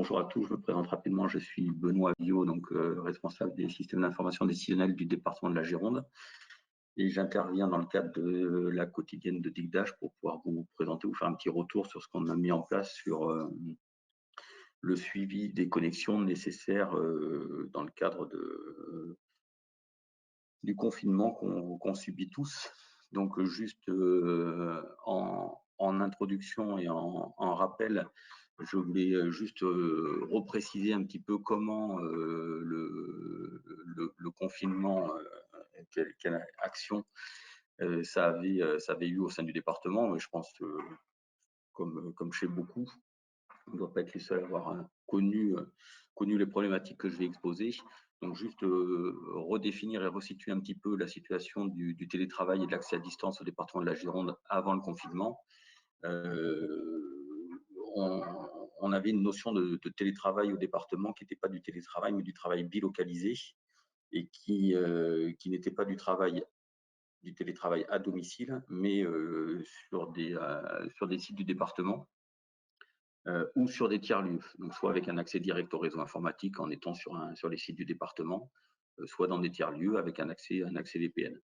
bonjour à tous, je me présente rapidement, je suis Benoît Viau, donc responsable des systèmes d'information décisionnelle du département de la Gironde. Et j'interviens dans le cadre de la quotidienne de DigDash pour pouvoir vous présenter, vous faire un petit retour sur ce qu'on a mis en place sur le suivi des connexions nécessaires dans le cadre du confinement qu'on subit tous. Donc juste en introduction et en rappel, je voulais juste repréciser un petit peu comment le confinement, quelle action ça avait eu au sein du département. Et je pense que, comme chez beaucoup, on ne doit pas être les seuls à avoir connu les problématiques que je vais exposer. Donc juste redéfinir et resituer un petit peu la situation du télétravail et de l'accès à distance au département de la Gironde avant le confinement. On avait une notion de télétravail au département qui n'était pas du télétravail, mais du travail bilocalisé et qui n'était pas du télétravail à domicile, mais sur des sites du département ou sur des tiers-lieux, donc soit avec un accès direct au réseau informatique en étant sur les sites du département, soit dans des tiers-lieux avec un accès VPN.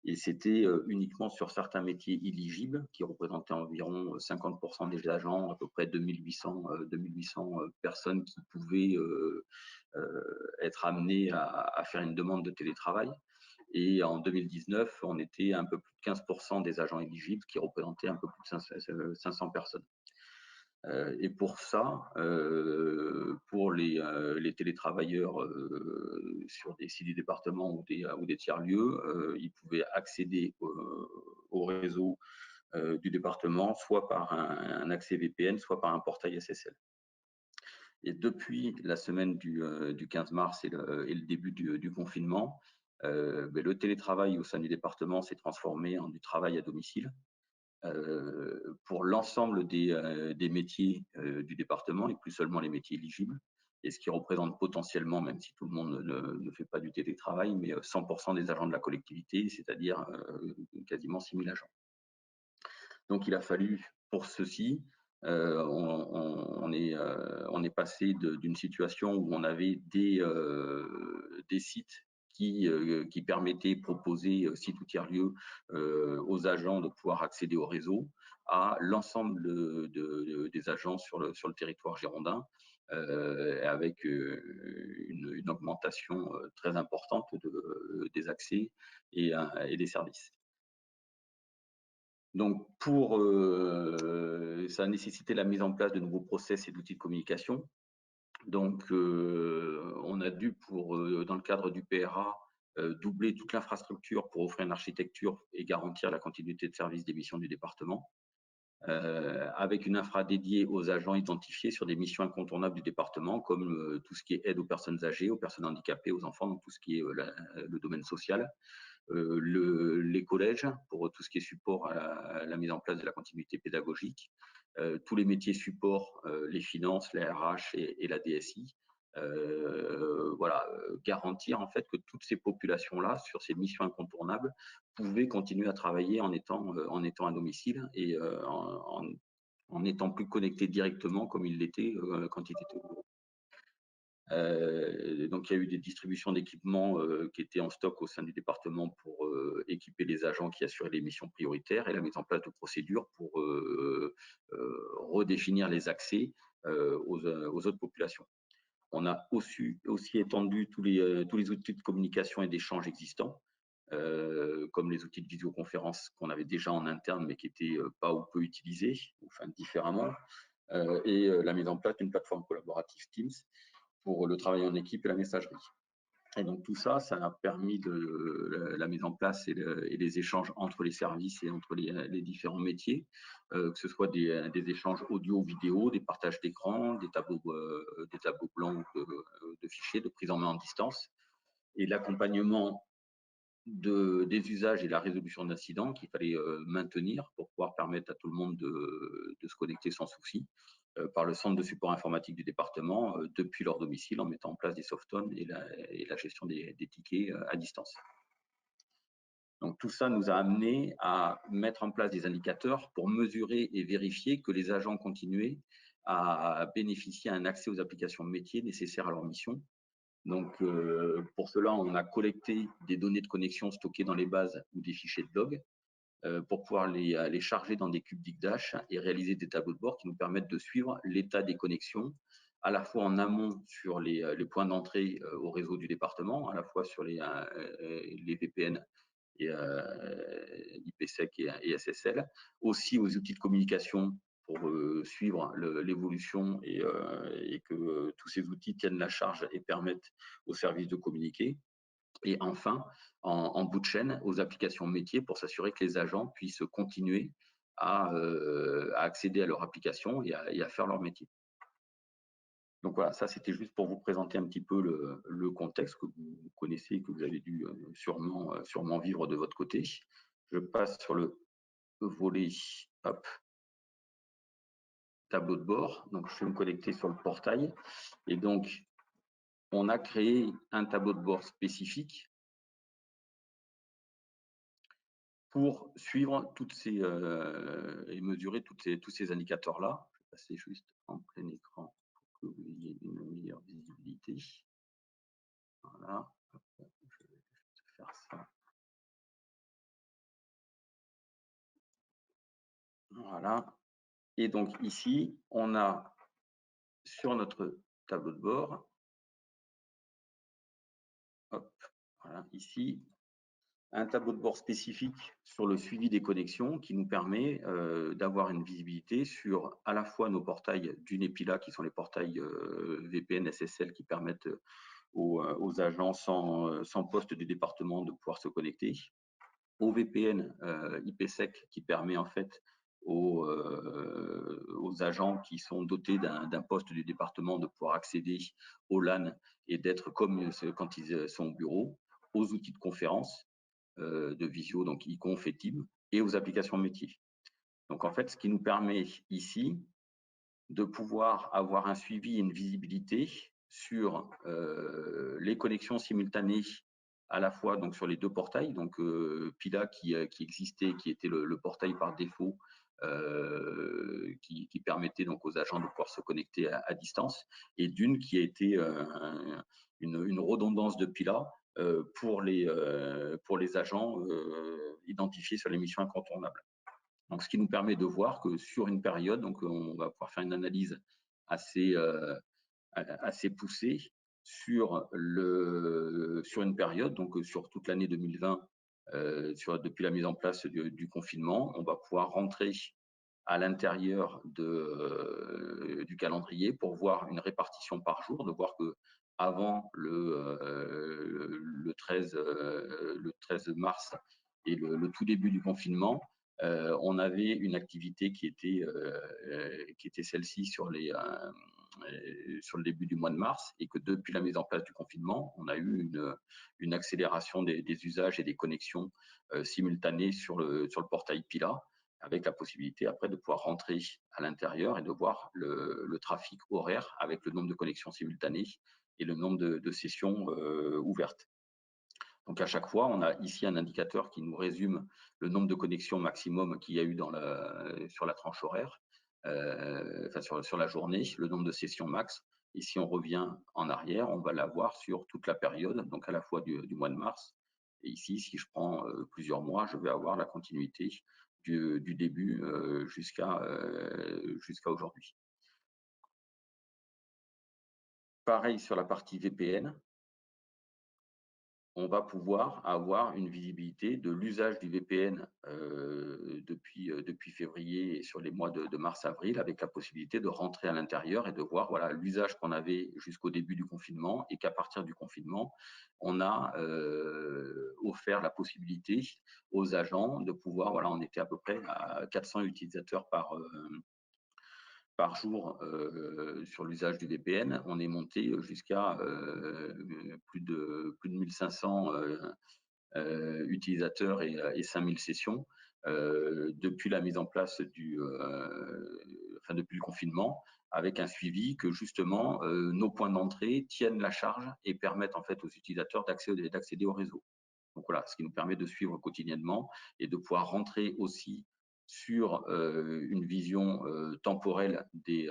Et c'était uniquement sur certains métiers éligibles qui représentaient environ 50% des agents, à peu près 2800 personnes qui pouvaient être amenées à faire une demande de télétravail. Et en 2019, on était un peu plus de 15% des agents éligibles qui représentaient un peu plus de 500 personnes. Et pour ça, pour les télétravailleurs sur des sites du département ou des tiers-lieux, ils pouvaient accéder au réseau du département, soit par un accès VPN, soit par un portail SSL. Et depuis la semaine du 15 mars et le début du confinement, le télétravail au sein du département s'est transformé en du travail à domicile. Pour l'ensemble des métiers du département et plus seulement les métiers éligibles, et ce qui représente potentiellement, même si tout le monde ne fait pas du télétravail, mais 100% des agents de la collectivité, c'est-à-dire quasiment 6000 agents. Donc il a fallu, pour ceci, on est passé d'une situation où on avait des sites qui permettait, proposer site ou tiers-lieu aux agents de pouvoir accéder au réseau, à l'ensemble des agents sur le territoire girondin, avec une augmentation très importante des accès et des services. Donc, ça a nécessité la mise en place de nouveaux process et d'outils de communication. Donc, on a dû, dans le cadre du PRA, doubler toute l'infrastructure pour offrir une architecture et garantir la continuité de service des missions du département, avec une infra dédiée aux agents identifiés sur des missions incontournables du département, comme tout ce qui est aide aux personnes âgées, aux personnes handicapées, aux enfants, donc tout ce qui est le domaine social. Les collèges pour tout ce qui est support à la mise en place de la continuité pédagogique, tous les métiers support, les finances, la RH et la DSI. Voilà, garantir en fait que toutes ces populations-là, sur ces missions incontournables, pouvaient continuer à travailler en étant à domicile et en étant plus connectés directement comme ils l'étaient quand ils étaient au bureau. Donc il y a eu des distributions d'équipements qui étaient en stock au sein du département pour équiper les agents qui assuraient les missions prioritaires et la mise en place de procédures pour redéfinir les accès aux autres populations. On a aussi étendu tous les outils de communication et d'échange existants, comme les outils de visioconférence qu'on avait déjà en interne mais qui n'étaient pas ou peu utilisés, enfin différemment, et la mise en place d'une plateforme collaborative Teams pour le travail en équipe et la messagerie. Et donc tout ça, ça a permis la mise en place et les échanges entre les services et entre les différents métiers, que ce soit des échanges audio-vidéo, des partages d'écran, des tableaux blancs de fichiers, de prise en main en distance, et l'accompagnement des usages et la résolution d'incidents qu'il fallait maintenir pour pouvoir permettre à tout le monde de se connecter sans souci par le centre de support informatique du département depuis leur domicile en mettant en place des softphones et la gestion des tickets à distance. Donc tout ça nous a amené à mettre en place des indicateurs pour mesurer et vérifier que les agents continuaient à bénéficier d'un accès aux applications métiers nécessaires à leur mission. Donc, pour cela, on a collecté des données de connexion stockées dans les bases ou des fichiers de log pour pouvoir les charger dans des cubes d'IGDASH et réaliser des tableaux de bord qui nous permettent de suivre l'état des connexions, à la fois en amont sur les points d'entrée au réseau du département, à la fois sur les VPN et IPsec et SSL, aussi aux outils de communication pour suivre l'évolution et que tous ces outils tiennent la charge et permettent aux services de communiquer. Et enfin, en bout de chaîne, aux applications métiers pour s'assurer que les agents puissent continuer à accéder à leur application et à faire leur métier. Donc voilà, ça c'était juste pour vous présenter un petit peu le contexte que vous connaissez et que vous avez dû sûrement vivre de votre côté. Je passe sur le volet tableau de bord. Donc je vais me connecter sur le portail. Et donc, on a créé un tableau de bord spécifique pour suivre toutes ces et mesurer tous ces indicateurs-là. Je vais passer juste en plein écran pour que vous ayez une meilleure visibilité. Voilà. Je vais juste faire ça. Voilà. Et donc ici, on a sur notre tableau de bord, voilà, ici, un tableau de bord spécifique sur le suivi des connexions qui nous permet d'avoir une visibilité sur à la fois nos portails d'UNEPILA, qui sont les portails VPN SSL qui permettent aux agents sans poste du département de pouvoir se connecter, au VPN IPsec qui permet en fait aux agents qui sont dotés d'un poste du département de pouvoir accéder au LAN et d'être comme quand ils sont au bureau, aux outils de conférence de visio, donc iConf et Team, et aux applications métiers. Donc en fait, ce qui nous permet ici de pouvoir avoir un suivi et une visibilité sur les connexions simultanées à la fois donc sur les deux portails, donc Pila qui existait, qui était le portail par défaut, qui permettait donc aux agents de pouvoir se connecter à distance, et d'une qui a été une redondance de Pila pour les agents identifiés sur les missions incontournables. Donc, ce qui nous permet de voir que sur une période, donc on va pouvoir faire une analyse assez poussée sur une période, donc sur toute l'année 2020, depuis la mise en place du confinement, on va pouvoir rentrer à l'intérieur du calendrier pour voir une répartition par jour, de voir que avant le 13 mars et le tout début du confinement, on avait une activité qui était celle-ci sur le début du mois de mars, et que depuis la mise en place du confinement, on a eu une accélération des usages et des connexions simultanées sur le portail Pila, avec la possibilité après de pouvoir rentrer à l'intérieur et de voir le trafic horaire avec le nombre de connexions simultanées et le nombre de sessions ouvertes. Donc à chaque fois, on a ici un indicateur qui nous résume le nombre de connexions maximum qu'il y a eu sur la tranche horaire, enfin sur la journée, le nombre de sessions max. Et si on revient en arrière, on va l'avoir sur toute la période, donc à la fois du mois de mars. Et ici, si je prends plusieurs mois, je vais avoir la continuité du début jusqu'à aujourd'hui. Pareil sur la partie VPN, on va pouvoir avoir une visibilité de l'usage du VPN depuis février et sur les mois de mars-avril, avec la possibilité de rentrer à l'intérieur et de voir voilà, l'usage qu'on avait jusqu'au début du confinement, et qu'à partir du confinement, on a offert la possibilité aux agents de pouvoir, voilà, on était à peu près à 400 utilisateurs par jour sur l'usage du VPN. On est monté jusqu'à plus de 1500 utilisateurs et 5000 sessions depuis la mise en place depuis le confinement, avec un suivi que justement nos points d'entrée tiennent la charge et permettent en fait aux utilisateurs d'accéder au réseau. Donc voilà, ce qui nous permet de suivre quotidiennement et de pouvoir rentrer aussi sur une vision temporelle des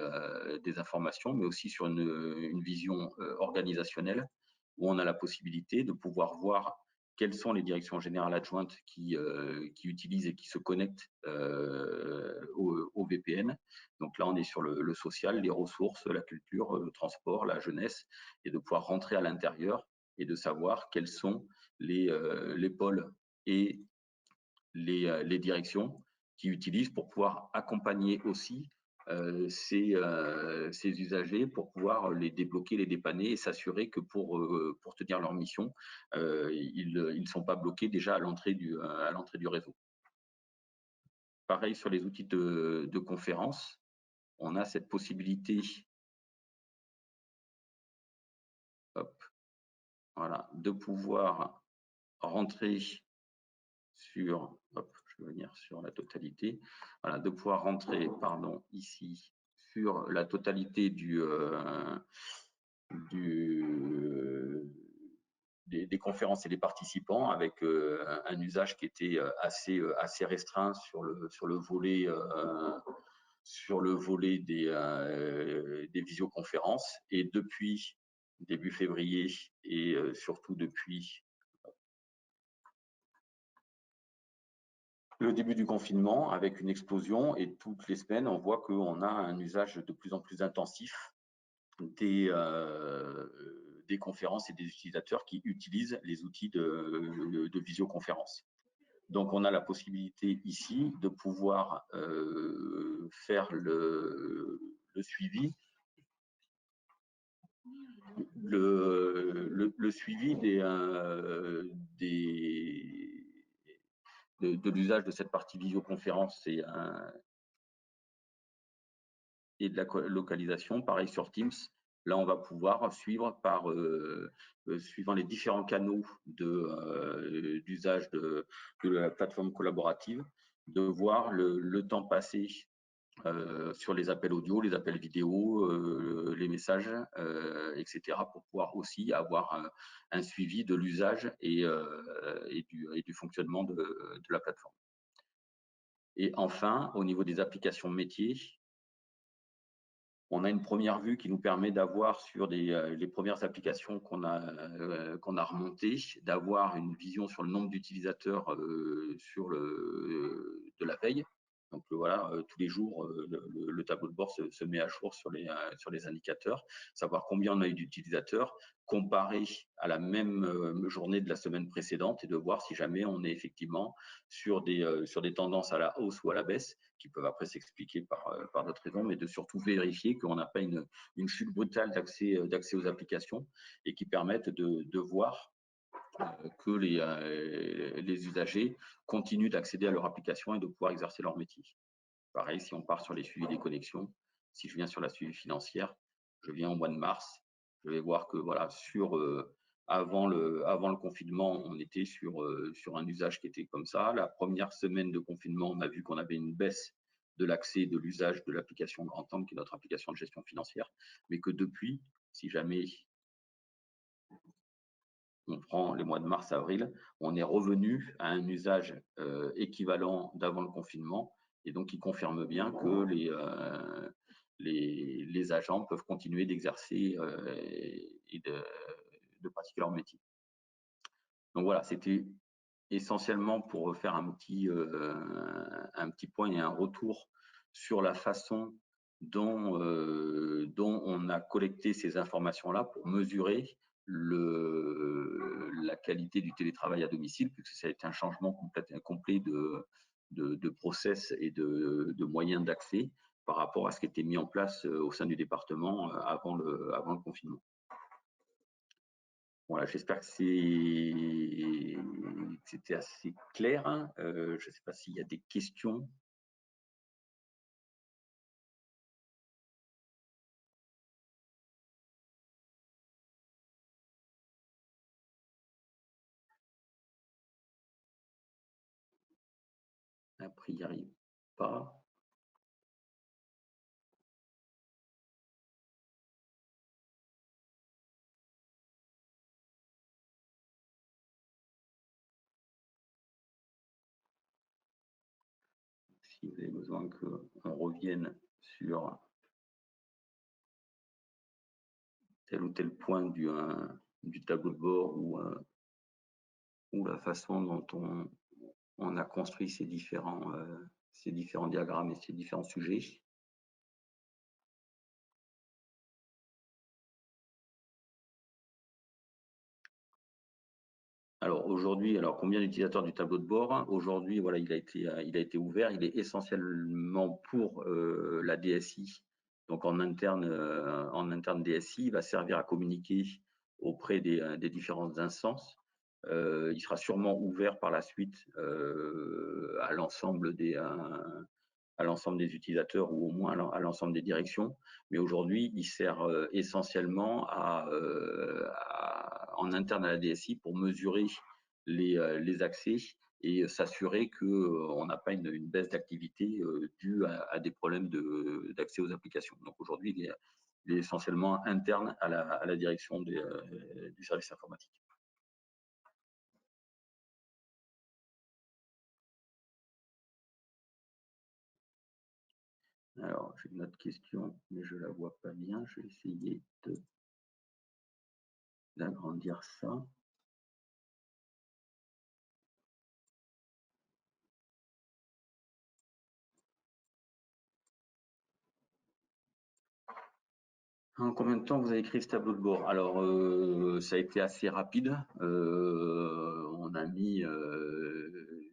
informations, mais aussi sur une vision organisationnelle, où on a la possibilité de pouvoir voir quelles sont les directions générales adjointes qui utilisent et qui se connectent au VPN. Donc là, on est sur le social, les ressources, la culture, le transport, la jeunesse, et de pouvoir rentrer à l'intérieur et de savoir quels sont les pôles et les directions qui utilisent pour pouvoir accompagner aussi ces usagers, pour pouvoir les débloquer, les dépanner et s'assurer que pour tenir leur mission, ils ne sont pas bloqués déjà à l'entrée du réseau. Pareil sur les outils de conférence, on a cette possibilité voilà, de pouvoir rentrer sur, je vais venir sur la totalité, voilà, de pouvoir rentrer, pardon, ici sur la totalité des conférences et des participants avec un usage qui était assez restreint sur le volet des visioconférences. Et depuis début février et surtout depuis le début du confinement, avec une explosion, et toutes les semaines, on voit qu'on a un usage de plus en plus intensif des conférences et des utilisateurs qui utilisent les outils de visioconférence. Donc, on a la possibilité ici de pouvoir faire le suivi, le suivi de l'usage de cette partie visioconférence et de la localisation. Pareil sur Teams. Là, on va pouvoir suivre suivant les différents canaux d'usage de la plateforme collaborative, de voir le temps passé sur les appels audio, les appels vidéo, les messages, etc., pour pouvoir aussi avoir un suivi de l'usage et du fonctionnement de la plateforme. Et enfin, au niveau des applications métiers, on a une première vue qui nous permet d'avoir sur les premières applications qu'on a remontées, d'avoir une vision sur le nombre d'utilisateurs de la veille. Donc voilà, tous les jours, le tableau de bord se met à jour sur les indicateurs, savoir combien on a eu d'utilisateurs, comparé à la même journée de la semaine précédente, et de voir si jamais on est effectivement sur des tendances à la hausse ou à la baisse, qui peuvent après s'expliquer par d'autres raisons, mais de surtout vérifier qu'on n'a pas une chute brutale d'accès aux applications, et qui permettent de voir que les usagers continuent d'accéder à leur application et de pouvoir exercer leur métier. Pareil, si on part sur les suivis des connexions, si je viens sur la suivi financière, je viens au mois de mars, je vais voir que voilà, avant le confinement, on était sur un usage qui était comme ça. La première semaine de confinement, on a vu qu'on avait une baisse de l'accès de l'usage de l'application Grand'Angle, qui est notre application de gestion financière, mais que depuis, si jamais on prend les mois de mars, avril, on est revenu à un usage équivalent d'avant le confinement, et donc qui confirme bien que les agents peuvent continuer d'exercer et de pratiquer leur métier. Donc voilà, c'était essentiellement pour faire un petit point et un retour sur la façon dont on a collecté ces informations-là pour mesurer la qualité du télétravail à domicile, puisque ça a été un changement complet de process et de moyens d'accès par rapport à ce qui était mis en place au sein du département avant le confinement. Voilà, j'espère que c'était assez clair. Je ne sais pas s'il y a des questions. A priori, pas. si vous avez besoin qu'on revienne sur tel ou tel point du tableau de bord ou la façon dont on a construit ces différents diagrammes et ces différents sujets. Alors aujourd'hui, combien d'utilisateurs du tableau de bord? Aujourd'hui, voilà, il a été ouvert. Il est essentiellement pour la DSI. Donc en interne DSI, il va servir à communiquer auprès des différentes instances. Il sera sûrement ouvert par la suite à l'ensemble des utilisateurs ou au moins à l'ensemble des directions. Mais aujourd'hui, il sert essentiellement en interne à la DSI pour mesurer les accès et s'assurer qu'on n'a pas une baisse d'activité due à des problèmes d'accès aux applications. Donc aujourd'hui, il est essentiellement interne à la direction du service informatique. Alors, j'ai une autre question, mais je ne la vois pas bien. Je vais essayer d'agrandir ça. En combien de temps vous avez écrit ce tableau de bord? Alors, ça a été assez rapide. On a mis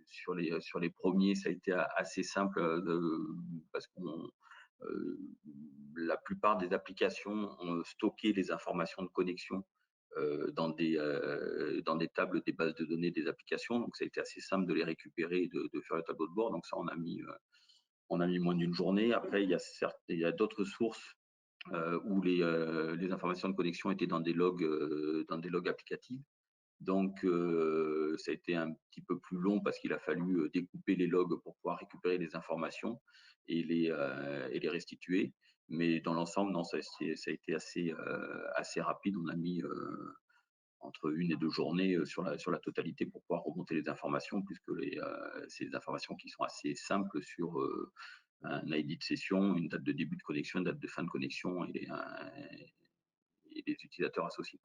sur les premiers, ça a été assez simple parce que la plupart des applications ont stocké les informations de connexion dans des tables, des bases de données des applications. Donc, ça a été assez simple de les récupérer et de faire le tableau de bord. Donc, ça, on a mis moins d'une journée. Après, il y a d'autres sources où les informations de connexion étaient dans des logs applicatifs. Donc, ça a été un petit peu plus long parce qu'il a fallu découper les logs pour pouvoir récupérer les informations et les restituer. Mais dans l'ensemble, non, ça a été assez rapide. On a mis entre 1 et 2 journées sur la totalité pour pouvoir remonter les informations, puisque c'est des informations qui sont assez simples sur un ID de session, une date de début de connexion, une date de fin de connexion et les utilisateurs associés.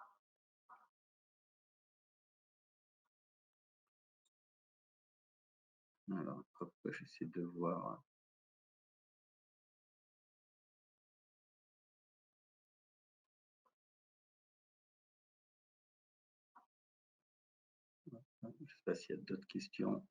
Alors, hop, j'essaie de voir. Je ne sais pas s'il y a d'autres questions.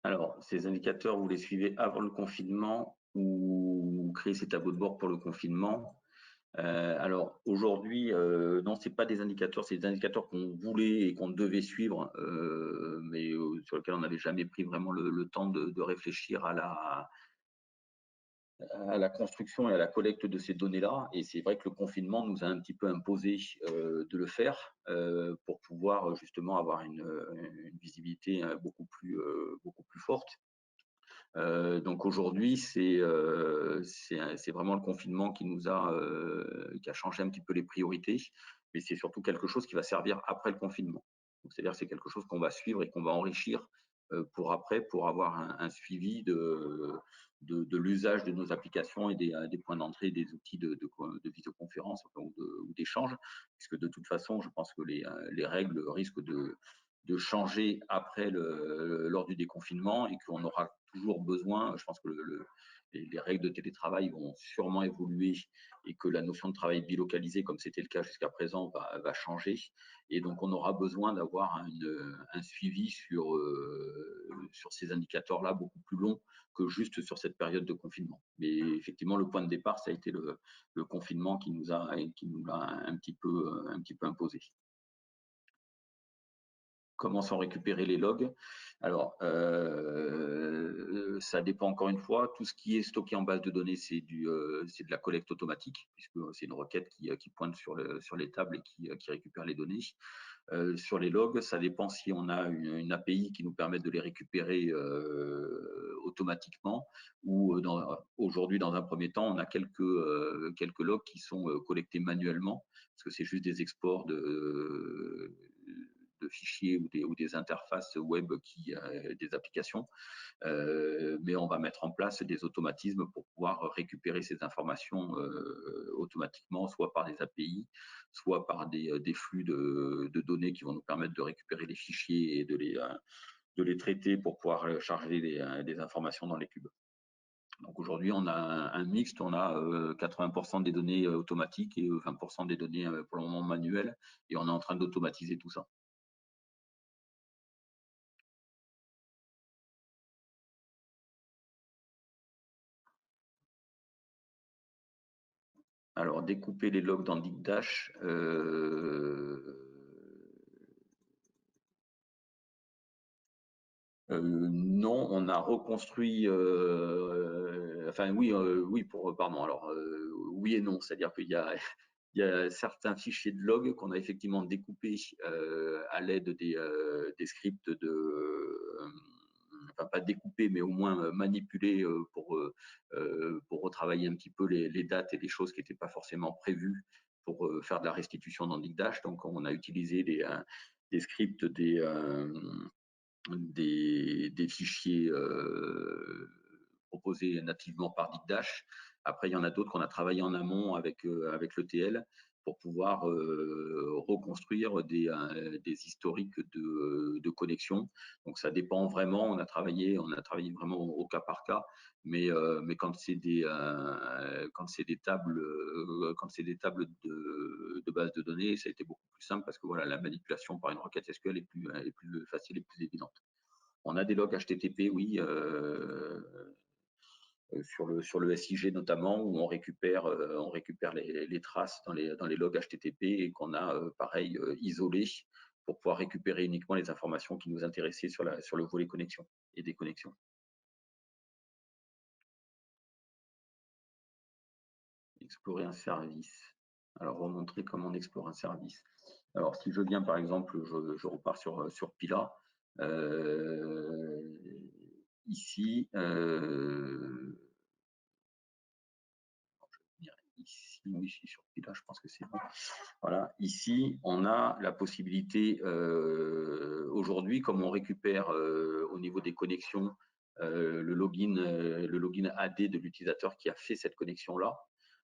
Alors, ces indicateurs, vous les suivez avant le confinement ou vous créez ces tableaux de bord pour le confinement? Alors aujourd'hui, non, c'est pas des indicateurs, c'est des indicateurs qu'on voulait et qu'on devait suivre, mais sur lesquels on n'avait jamais pris vraiment le temps de réfléchir à la construction et à la collecte de ces données-là. Et c'est vrai que le confinement nous a un petit peu imposé de le faire pour pouvoir justement avoir une visibilité beaucoup plus forte. Donc aujourd'hui, c'est vraiment le confinement qui a changé un petit peu les priorités, mais c'est surtout quelque chose qui va servir après le confinement. C'est-à-dire c'est quelque chose qu'on va suivre et qu'on va enrichir pour après, pour avoir un suivi de l'usage de nos applications et des points d'entrée, des outils de visioconférence ou d'échange, puisque de toute façon, je pense que les règles risquent de changer après lors du déconfinement et qu'on aura toujours besoin, je pense que les règles de télétravail vont sûrement évoluer et que la notion de travail bilocalisé, comme c'était le cas jusqu'à présent, va changer. Et donc, on aura besoin d'avoir un suivi sur ces indicateurs-là beaucoup plus long que juste sur cette période de confinement. Mais effectivement, le point de départ, ça a été le confinement qui nous l'a un petit peu imposé. Comment sont récupérés les logs? Alors, ça dépend encore une fois. Tout ce qui est stocké en base de données, c'est de la collecte automatique, puisque c'est une requête qui pointe sur les tables et qui récupère les données. Sur les logs, ça dépend si on a une API qui nous permet de les récupérer automatiquement ou aujourd'hui, dans un premier temps, on a quelques logs qui sont collectés manuellement parce que c'est juste des exports de fichiers ou des interfaces web des applications. Mais on va mettre en place des automatismes pour pouvoir récupérer ces informations automatiquement, soit par des API, soit par des flux de données qui vont nous permettre de récupérer les fichiers et de les traiter pour pouvoir charger des informations dans les cubes. Donc aujourd'hui, on a un mixte, on a 80% des données automatiques et 20% des données pour le moment manuelles, et on est en train d'automatiser tout ça. Alors, découper les logs dans Digdash, non, on a reconstruit. Enfin, oui, pardon. Alors, oui et non, c'est-à-dire qu'il y a, il y a certains fichiers de log qu'on a effectivement découpés à l'aide des scripts enfin pas découpés, mais au moins manipulés pour retravailler un petit peu les dates et les choses qui n'étaient pas forcément prévues pour faire de la restitution dans Digdash. Donc, on a utilisé des scripts, des fichiers proposés nativement par Digdash. Après, il y en a d'autres qu'on a travaillé en amont avec l'ETL pour pouvoir reconstruire des historiques de connexion. Donc, ça dépend vraiment. On a travaillé vraiment au cas par cas. Mais quand c'est des tables, de base de données, ça a été beaucoup plus simple parce que voilà, la manipulation par une requête SQL est plus facile et plus évidente. On a des logs HTTP, oui, sur le SIG notamment, où on récupère les traces dans les logs HTTP et qu'on a, pareil, isolés pour pouvoir récupérer uniquement les informations qui nous intéressaient sur le volet connexion et déconnexion. Explorer un service. Alors, remontrer comment on explore un service. Alors, si je viens, par exemple, je repars sur Pila. Ici, ici, oui, je suis sur Pila, je pense que c'est bon. Voilà, ici, on a la possibilité, aujourd'hui, comme on récupère au niveau des connexions le login AD de l'utilisateur qui a fait cette connexion-là,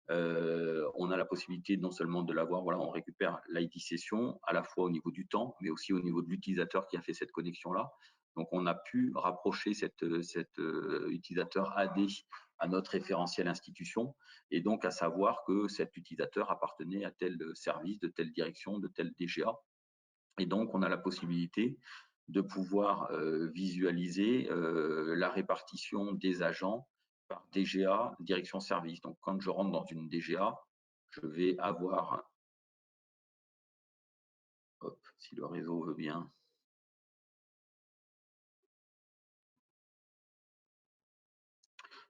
on a la possibilité non seulement de l'avoir, voilà, on récupère l'ID session à la fois au niveau du temps, mais aussi au niveau de l'utilisateur qui a fait cette connexion-là. Donc, on a pu rapprocher cet utilisateur AD à notre référentiel institution, et donc à savoir que cet utilisateur appartenait à tel service, de telle direction, de tel DGA. Et donc, on a la possibilité de pouvoir visualiser la répartition des agents par DGA, direction service. Donc, quand je rentre dans une DGA, je vais avoir, hop, si le réseau veut bien,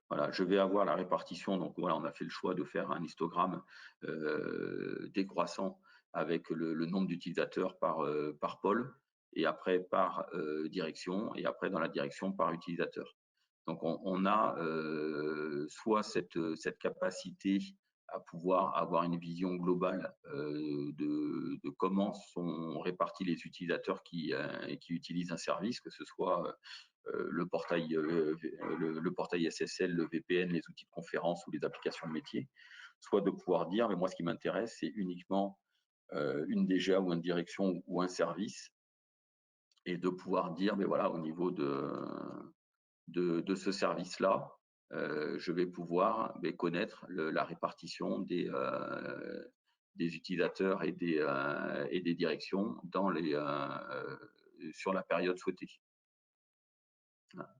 voilà, je vais avoir la répartition. Donc, voilà, on a fait le choix de faire un histogramme décroissant avec le nombre d'utilisateurs par pôle, et après par direction, et après dans la direction par utilisateur. Donc, on a soit cette capacité à pouvoir avoir une vision globale de comment sont répartis les utilisateurs qui utilisent un service, que ce soit le portail SSL, le VPN, les outils de conférence ou les applications de métier, soit de pouvoir dire, mais moi ce qui m'intéresse, c'est uniquement une DGA ou une direction ou un service, et de pouvoir dire, mais voilà, au niveau de ce service-là, je vais pouvoir connaître la répartition des utilisateurs et des directions sur la période souhaitée.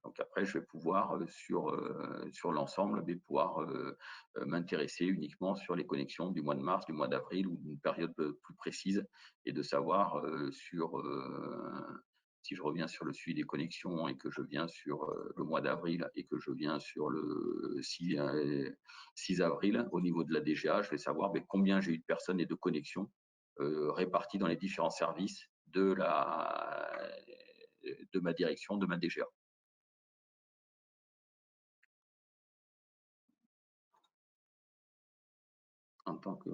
Donc après, je vais pouvoir sur l'ensemble, pouvoir m'intéresser uniquement sur les connexions du mois de mars, du mois d'avril ou d'une période plus précise, et de savoir si je reviens sur le suivi des connexions et que je viens sur le mois d'avril et que je viens sur le 6 avril au niveau de la DGA, je vais savoir combien j'ai eu de personnes et de connexions réparties dans les différents services de ma direction, de ma DGA. En tant que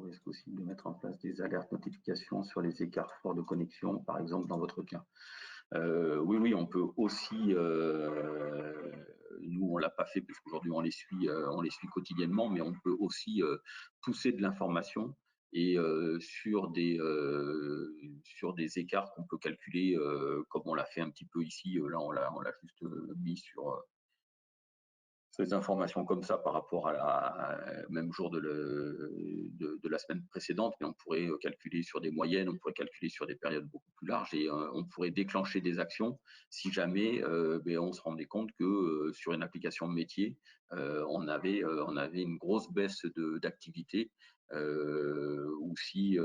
est-ce possible de mettre en place des alertes notifications sur les écarts forts de connexion, par exemple dans votre cas? Oui, oui, on peut aussi, nous on l'a pas fait parce qu'aujourd'hui on les suit quotidiennement, mais on peut aussi pousser de l'information et sur des écarts qu'on peut calculer, comme on l'a fait un petit peu ici. Là, on l'a juste mis sur ces informations comme ça par rapport à même jour de la semaine précédente, mais on pourrait calculer sur des moyennes, on pourrait calculer sur des périodes beaucoup plus larges et on pourrait déclencher des actions si jamais on se rendait compte que sur une application métier, on avait une grosse baisse d'activité ou si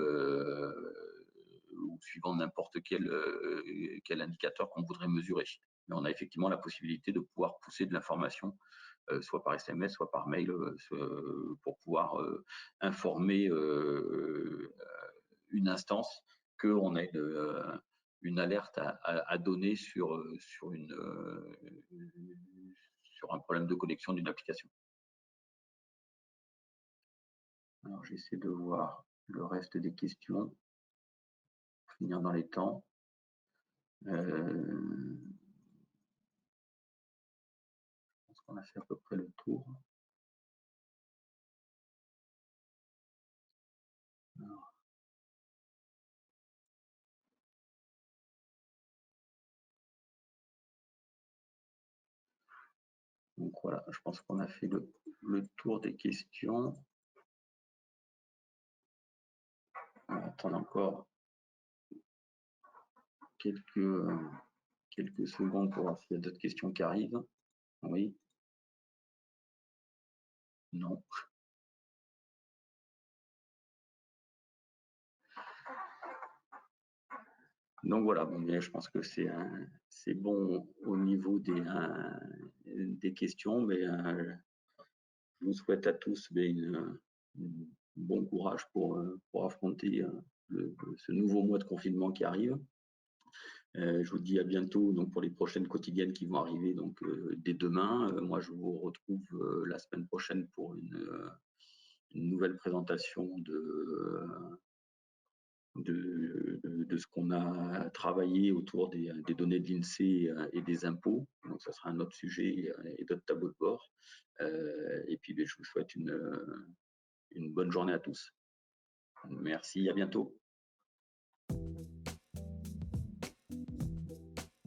ou suivant n'importe quel indicateur qu'on voudrait mesurer. Mais on a effectivement la possibilité de pouvoir pousser de l'information soit par SMS, soit par mail, pour pouvoir informer une instance qu'on a une alerte à donner sur un problème de connexion d'une application. Alors j'essaie de voir le reste des questions, pour finir dans les temps. Je pense qu'on a fait à peu près le tour. Alors, donc voilà, je pense qu'on a fait le tour des questions. On va attendre encore quelques secondes pour voir s'il y a d'autres questions qui arrivent. Oui. Non. Donc voilà, bon, mais je pense que c'est bon au niveau des questions, mais je vous souhaite à tous bon courage pour affronter ce nouveau mois de confinement qui arrive. Je vous dis à bientôt donc pour les prochaines quotidiennes qui vont arriver donc dès demain. Moi, je vous retrouve la semaine prochaine pour une nouvelle présentation de ce qu'on a travaillé autour des données de l'INSEE et des impôts. Donc, ça sera un autre sujet et d'autres tableaux de bord. Et puis, je vous souhaite une bonne journée à tous. Merci, à bientôt.